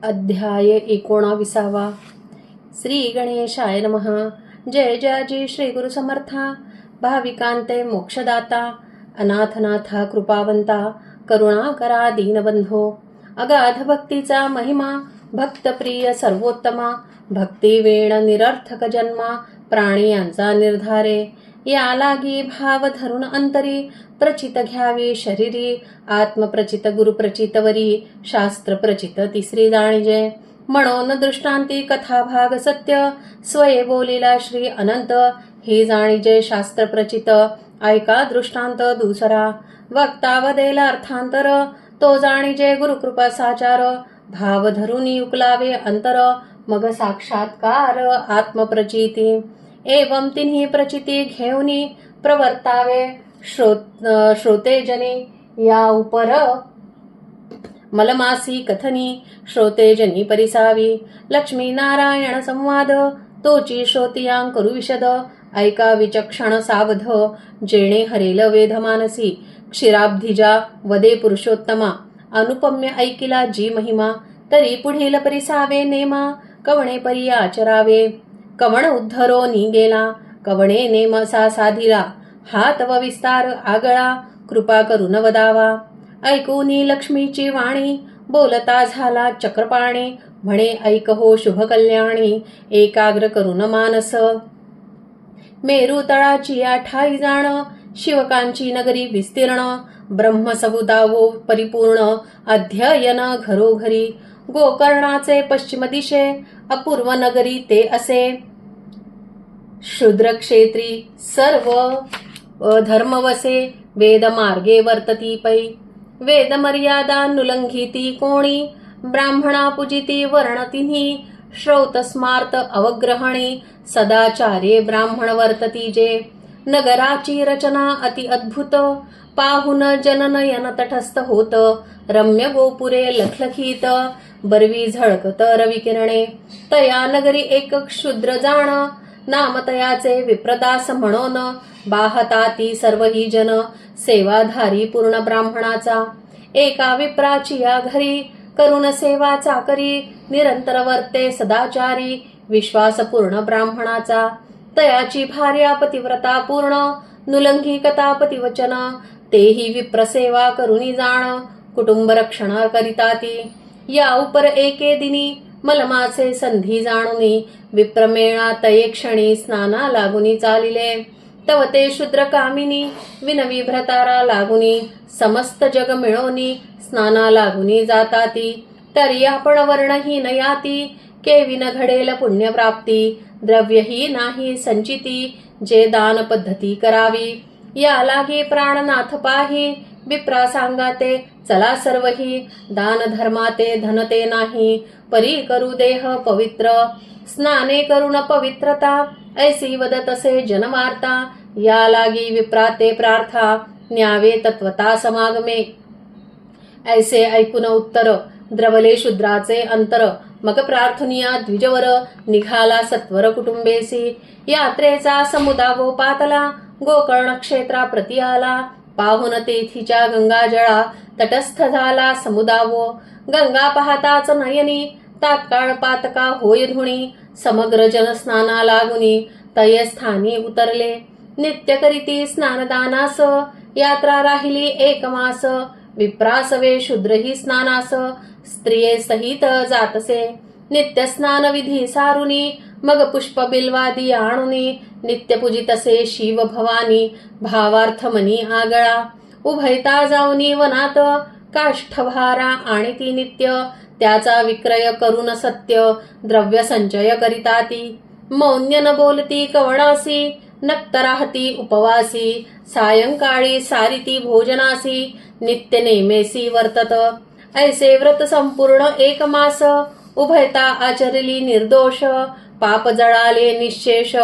अध्याय 19. श्री गणेशाय नमः. जय जयाजी श्री गुरु समर्था. भाविकांते मोक्षदाता, अनाथनाथा कृपावंता, करुणाकरा दीनबंधो. अगाध भक्तीचा महिमा, भक्तप्रिय सर्वोत्तमा, भक्ती वेण निरर्थक जन्मा, प्राणी यांचा निर्धारे. या लागी भाव धरून अंतरी, प्रचित घ्यावी शरीरी, आत्मप्रचित गुरुप्रचित वरी, शास्त्र प्रचित तिसरी जाणीजे. म्हणून दृष्टांती कथा भाग सत्य, स्वये बोलिला श्री अनंत, ही जाणीजे शास्त्र प्रचित. ऐका दृष्टांत दुसरा, वक्ता वदेला अर्थांतर, तो जाणीजे गुरुकृपा साचार. भाव धरून उकलावे अंतर, मग साक्षात्कार आत्मप्रचिती. एवं तिन्ही प्रचिती घेऊनी, प्रवर्तावे श्रोतेजनी. या उपर मलमासी कथनी, श्रोतेजनी परिसावी. लक्ष्मी नारायण संवाद, तोची श्रोतियां करू विशद. ऐका विचक्षण सावध, जेणे हरेल वेध मानसी. क्षीराब्धिजा वदे पुरुषोत्तमा, अनुपम्य ऐकिला जी महिमा. तरी पुढील परिसावे नेमा, कवणे परी आचरावे. कवण उद्धरो नी गेला, कवणे नेमसा साधिला. हात व विस्तार आगळा, कृपा करून वदावा. ऐकूनी लक्ष्मीची वाणी, बोलता झाला चक्रपाणी. म्हणे ऐक हो शुभ कल्याणी, एकाग्र करून मानस. मेरू तळाची ठाई जाण, शिवकांची नगरी विस्तीर्ण. ब्रह्मसमुदावो परिपूर्ण, अध्ययन घरोघरी. गोकर्णाचे पश्चिम दिशे, अपूर्व नगरी ते असे. शूद्र क्षेत्री सर्व धर्म वसे, वेद मार्गे वर्तती पै. वेद मर्यादा नुलंघिती कोणी, ब्राह्मणा पूजिती वर्ण तिन्ही. श्रौत स्मार्त अवग्रहणी, सदाचारे ब्राह्मण वर्तती जे. नगराची रचना अति अद्भुत, पाहुन जननयन तटस्थ होत. रम्य गोपुरे लखलखीत, बरवी झळकत रविकिरणे. तया नगरी एक क्षुद्र जाण, नाम तयाचे विप्रदास म्हणून. बाहता ती सर्वही जन, सेवाधारी पूर्ण ब्राह्मणाचा. एका विप्राची या घरी, करुण सेवा चाकरी. निरंतर वर्ते सदाचारी, विश्वास पूर्ण ब्राह्मणाचा. तयाची भार्या पतिव्रता पूर्ण, नुलंघिकता पतिवचन. तेही विप्रसेवा करुणी जाण, कुटुंब रक्षण करिता ती. या उपर एके दिनी, मलमाचे संधी जाणुनी. विप्रमेळा तये क्षणी, स्नाना लागुनी चालिले. तव ते शूद्र कामिनी, विनवी भ्रतारा लागुनी. समस्त जग मिळोनी, स्नाना लागुनी जाताती. तरी आपण वर्णहीन याती, केविन घडेल पुण्यप्राप्ती. द्रव्यही नाही संचिती, जे दान पद्धती करावी. या लागी प्राणनाथ पाही, विप्रा सांगाते चला सर्वही. दान धर्माते धनते नाही, परी करू देह पवित्र. स्नाने करून पवित्रता, ऐसी वदतसे जनवार्ता. या लागी विप्राते प्रार्था, न्यावे तत्वता समागमे. ऐसे ऐकून उत्तर, द्रवले शूद्राचे अंतर. मग प्रार्थनिया द्विजवर, निघाला सत्वर कुटुंबेसी. यात्रेचा समुदावो पातला, गोकर्ण क्षेत्रा प्रति आला. पाहुन तेथीच्या गंगाजळा, तटस्थ झाला समुदावो. गंगा पाहताच नयनी, तात्काळ पातका होय धुणी. समग्र जन स्नाना लागुनी, तय स्थानी उतरले. नित्य करीती स्नानदानास, यात्रा राहिली एक मास. विप्रासवे शूद्रही स्नानास, स्त्रिये सहित जातसे. नित्य स्नान विधी सारुनी, मग पुष्प बिल्वादी आणुनी. नित्य पूजितसे शिव भवानी, भावार्थ मनी आगळा. उभयता जाऊनी वनात, काष्ठभारा आणि ती नित्य. त्याचा विक्रय करून सत्य, द्रव्य संचय करिता ती. मौन्य न बोलती कवणासी, नक्त राहती उपवासी. सायंकाळी सारिती भोजनासी, नित्य नेमेसी वर्तत. ऐसे व्रत संपूर्ण एक मास, उभयता आचरली निर्दोष. पाप जळाले निशेष,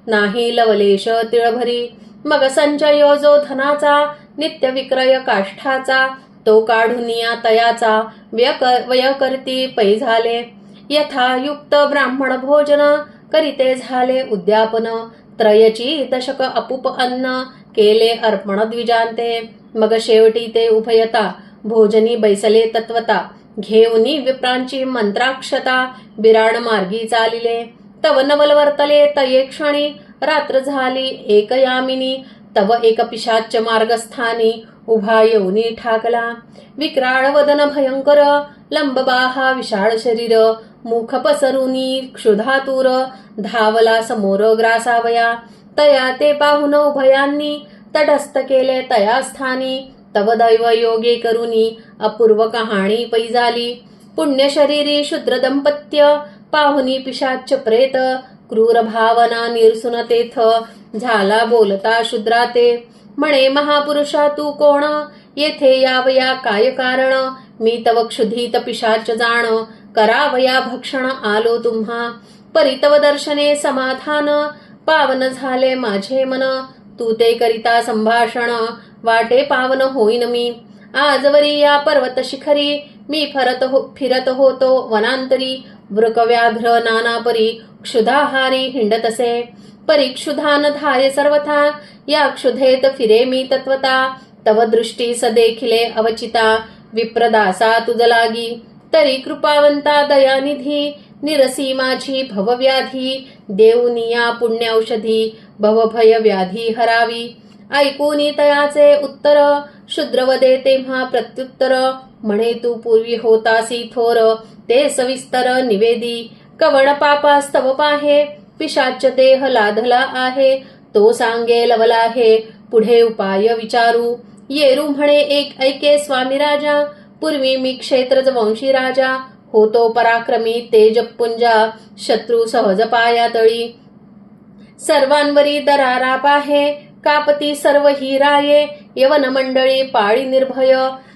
नाही लवलेश तिळभरी. मग संचयो जो धनाचा, नित्य विक्रय काष्ठाचा. तो काढुनिया तयाचा, व्यय करती पै झाले. यथायुक्त ब्राह्मण भोजन, करीते झाले उद्यापन. त्रयची दशक अपूप अन्न, केले अर्पण द्विजांते. मग शेवटी ते उभयता, भोजनी बैसले तत्वता. घेऊनी विप्रांची मंत्राक्षता बिराड मार्गी चालिले. तव नवल वर्तले तये क्षणी रात्र झाली एक यामिनी. तव एक पिशाच मार्गस्थानी उभा येऊनी ठाकला. विक्राळ वदन भयंकर लंबबाहा विशाळ शरीर. मुख पसरुनी क्षुधातूर धावला समोर ग्रासावया. तया ते पाहुन उभयांनी तटस्थ केले तया स्थानी. तव दैव योगे करुनी अपूर्व कहाणी पैजाली. पुण्य शरीरी शूद्र दंपत्य पाहुनी पिशाच प्रेत. क्रूर भावना निरसुन तेथ झाला बोलता शूद्राते. म्हणे महापुरुषा तू कोण येथे यावया काय कारण. मी तव क्षुधित पिशाच जाण करावया भक्षण आलो तुम्हा. परी तव दर्शने समाधान पावन झाले माझे मन. तू ते करिता संभाषण वाटे पावन होईन मी. आजवरी या पर्वत शिखरी मी फिरत होतो वनांतरी. वृकव्याघ्र नानापरी क्षुधाहारी हिंडतसे. परिक्षुधान धारे सर्वथा या क्षुधेत फिरे मी तत्वता. तव दृष्टी सदेखिले अवचिता विप्रदासा तुझ लागी. तरी कृपावंता दयानिधी निरसी माझी भवव्याधी. देऊनिया पुण्यौषधी भवभय व्याधी हरावी. ऐकूनी तयाचे उत्तर शूद्रवदे तेव्हा प्रत्युत्तर. म्हणे तू पूर्वी होतासी थोर ते सविस्तर निवेदी. कवण पापास्तव पाहे पिशाच देह लाधला आहे. तो सांगे लवला आहे पुढे उपाय विचारू. येरू म्हणे एक ऐके स्वामी राजा. पूर्वी मी क्षेत्रज वंशी राजा. होतो पराक्रमी तेजपुंजा शत्रू सहज पाया तळी. सर्वांवरी दरारा पाहे कापती सर्व ही राये. यवन मंडळी पाळी निर्भय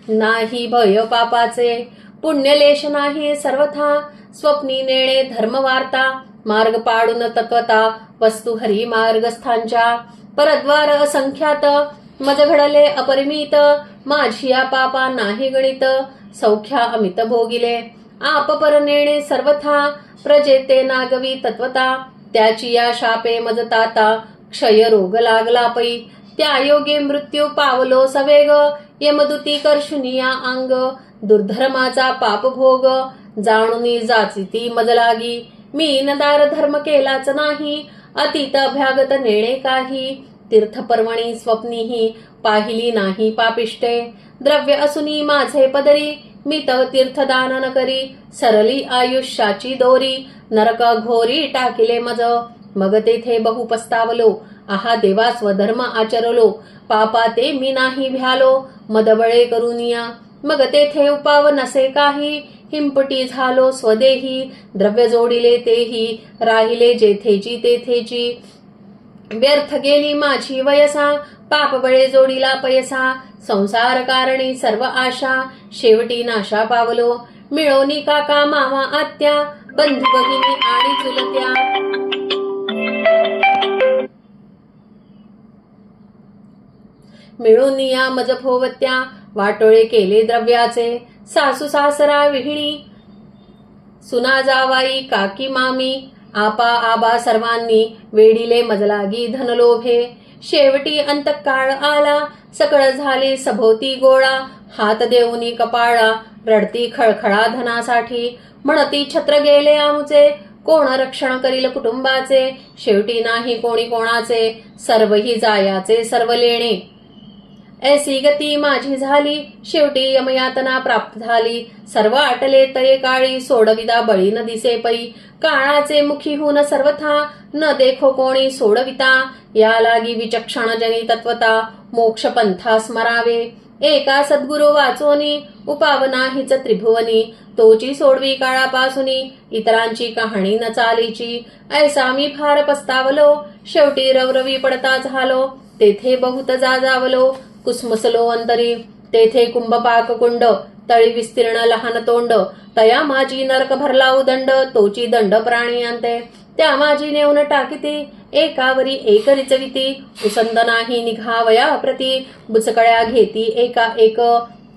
नाही भय पापाचे. पुण्यलेश नाही सर्वथा स्वप्नी नेणे धर्मवार्ता. मार्ग पाडून तत्वता वस्तू हरी मार्गस्थांच्या. परद्वार असंख्यात मज घडले अपरिमित. माझिया पापा नाही गणित सौख्या अमित भोगिले. आप पर नेणे सर्वथा प्रजेते नागवी तत्वता. त्याची या शापे मज ताता क्षय रोग लागला पै. त्या योगे मृत्यू पावलो सवेग. यमदूती कर्षुनिया अंग दुर्धर्माचा पाप भोग. जाणुनी जाचिती मज लागी. मी नदार धर्म केलाच नाही अतीत अभ्यागत नेणे काही. तीर्थपर्वणी स्वप्नीही पाहिली नाही पापिष्टे. द्रव्य असुनी माझे पदरी मी तव तीर्थदान न करी. सरली आयुष्याची दोरी नरक घोरी टाकिले मज. मग तेथे बहु पस्तावलो आहा देवा स्वधर्म आचरलो. पापा ते मी नाही भ्यालो मदबळे करुनिया. मग तेथे उपाव नसे काही हिंपटी झालो स्वदेही. द्रव्य जोडिले तेही राहिले जेथेची तेथेची. व्यर्थ गेली माझी वयसा पाप बळे जोडीला पयसा. संसार कारणी सर्व आशा शेवटी नाशा पावलो. मिळोनी काका मामा आत्या बंधू भगिनी आणि चुलत्या. मिळून या मज भोवत्या वाटोळे केले द्रव्याचे. सासू सासरा विहिणी सुना जावाई काकी मामी आपा आबा सर्वांनी वेढिले मजलागी धनलोभे. शेवटी अंतकाळ आला सकळ झाली सभोवती गोळा. हात देऊनी कपाळा रडती खळखळा धनासाठी. म्हणती छत्र गेले आमुचे कोण रक्षण करील कुटुंबाचे. शेवटी नाही कोणी कोणाचे सर्वही जायाचे सर्व लेणे. ऐसी गती माझी झाली शेवटी यमयातना प्राप्त झाली. सर्व आटले तये काळी सोडविदा बळी न दिसे पै. काळाचे मुखी होऊन सर्वथा न देखो कोणी सोडविता. या लागी विचक्षण जनी तत्वता मोक्ष पंथा स्मरावे. एका सद्गुरु वाचोनी उपावना हिच त्रिभुवनी. तोची सोडवी काळापासूनी इतरांची कहाणी न चालीची. ऐसा मी फार पस्तावलो शेवटी रवरवी पडता झालो. तेथे बहुत जाजावलो कुसमसलो अंतरी. तेथे कुंभपाक कुंड तळी विस्तीर्ण लहान तोंड. तया माझी नरक भरला उदंड तोची दंड प्राणी अंते. त्या माझी नेऊन टाकिती एकावरी एक रिचविती. उसंद नाही निघावया प्रती बुचकळ्या घेती एका एक.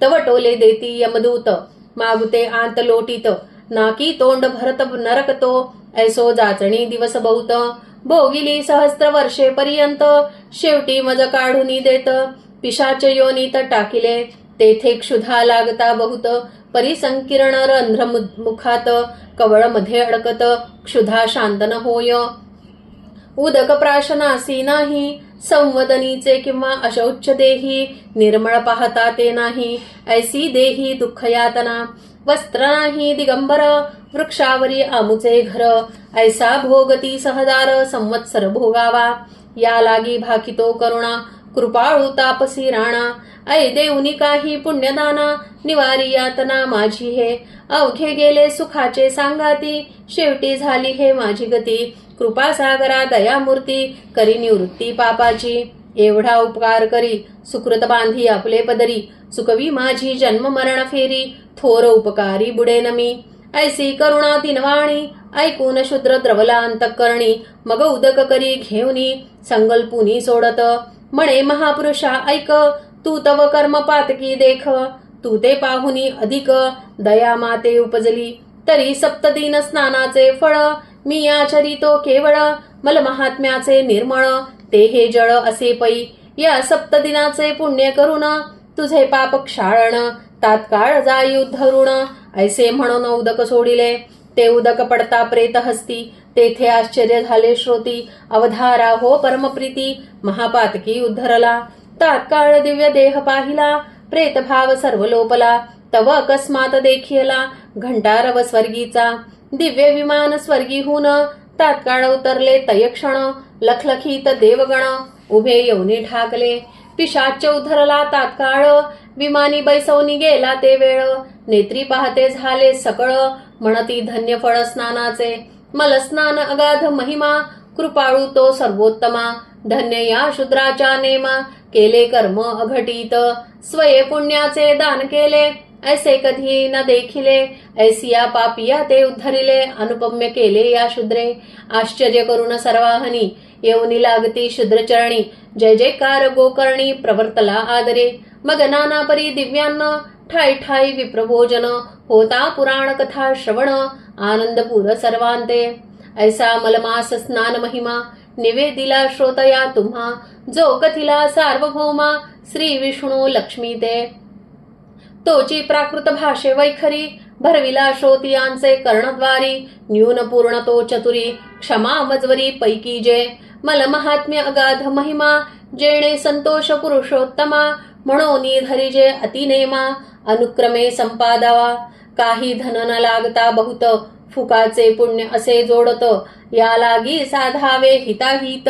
तव टोले देती यमदूत मागुते आंत लोटीत. नाकी तोंड भरत नरक तो ऐसो जाचणी दिवस बहुत. भोगिली सहस्त्र वर्षे पर्यंत शेवटी मज काढून देत. पिशाच योनीत टाकिले तेथे क्षुधा लागता बहुत. परिसंकीर्ण रंध्र मुखात कवळ मध्ये अडकत क्षुधा शांत न होय. उदक प्राशनासी नाही संवदनीचे किंवा अशौच देही निर्मळ पाहता ते नाही. ऐसी देही दुःख यातना वस्त्र नाही दिगंबर वृक्षावरी आमुचे घर. ऐसा भोगती सहदार संवत्सर भोगावा या लागी भाकितो करुणा कृपाळू तापसी राणा. ऐ देऊनी काही पुण्यदाना निवारी यातना माझी हे. अवघे गेले सुखाचे सांगाती शेवटी झाली हे माझी गती. कृपासागरा दयामूर्ती करी निवृत्ती पापाची. एवढा उपकार करी सुकृत बांधी आपले पदरी. चुकवी माझी जन्म मरण फेरी थोर उपकारी बुडेन मी. ऐसी करुणा तिनवाणी ऐकून शूद्र द्रवला अंतःकरणी. मग उदक करी घेऊनी संकल्पुनी सोडत म्हणे महापुरुषा ऐक. तू तव कर्म पातकी देख तू ते पाहुनी अधिक. दया माते उपजली तरी सप्तदिन स्नानाचे फळ. मी आचरितो केवळ मल महात्म्याचे निर्मळ. ते हे जळ असे पै या सप्तदिनाचे पुण्य करून. तुझे पाप क्षाळण तात्काळ जाई उद्धरुण. ऐसे म्हणून उदक सोडिले ते उदक पडता प्रेत हस्ती. तेथे आश्चर्य झाले श्रोती. अवधारा हो परमप्रीती महापातकी उद्धरला. तात्काळ दिव्य देह पाहिला प्रेतभाव सर्व लोपला. तव अकस्मात देखियला घंटारव स्वर्गीचा. दिव्य विमान स्वर्गीहून तात्काळ उतरले तयक्षण. लखलखीत देवगण उभे येऊनी ठाकले. पिशाच उधरला तात्काळ विमानी बैसवनी गेला ते वेळ. नेत्री पाहते झाले सकळ म्हणती धन्य फळ स्नानाचे. मल स्नान अगाध महिमा कृपाळू तो सर्वोत्तमा. धन्य या शूद्राच्या नेमा केले कर्म अघटित. स्वये पुण्याचे दान केले ऐसे कधी न देखिले. ऐसिया पापिया ते उद्धरिले अनुपम्य केले या शूद्रे. आश्चर्य करून सर्वाहनी येऊनी लागती शूद्रचरणी. जय जयकार गोकर्णी प्रवर्तला आदरे. मग नाना परी दिव्यान्न ठाई ठाई विप्रभोजन. होता पुराण कथा श्रवण आनंदपूर सर्वांते. ऐसा मलमास स्नान महिमा निवेदिला श्रोतया तुम्हा. जो कथिला सार्वभौमा श्री विष्णू लक्ष्मी ते. तोची प्राकृत भाषे वैखरी भरविला श्रोतियांचे कर्णद्वारी. न्यून पूर्ण तो चतुरी क्षमा मजवरी पैकी जे. मल महात्म्य अगाध महिमा जेणे संतोष पुरुषोत्तमा. म्हणोनी धरिजे अतिनेमा अनुक्रमे संपादावा. काही धन न लागता बहुत फुकाचे पुण्य असे जोडत. या लागी साधावे हिताहित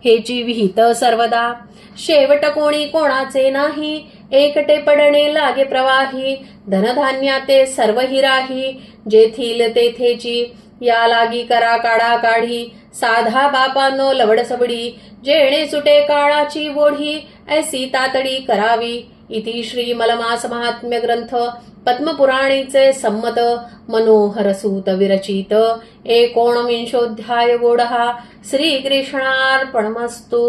हेची विहित सर्वदा. शेवट कोणी कोणाचे नाही एकटे पडणे लागे प्रवाही. धनधान्याते सर्व हिराही जेथील तेथेची. या लागी करा काढा काढी साधा बापानो लवड सबडी. जेणे सुटे काळाची ओढी ऐसी तातडी करावी. इति श्री मलमास महात्म्य ग्रंथ पद्मपुराणीचे संमत मनोहर सूत विरचित 19 गोडहा. श्रीकृष्णार्पणमस्तु.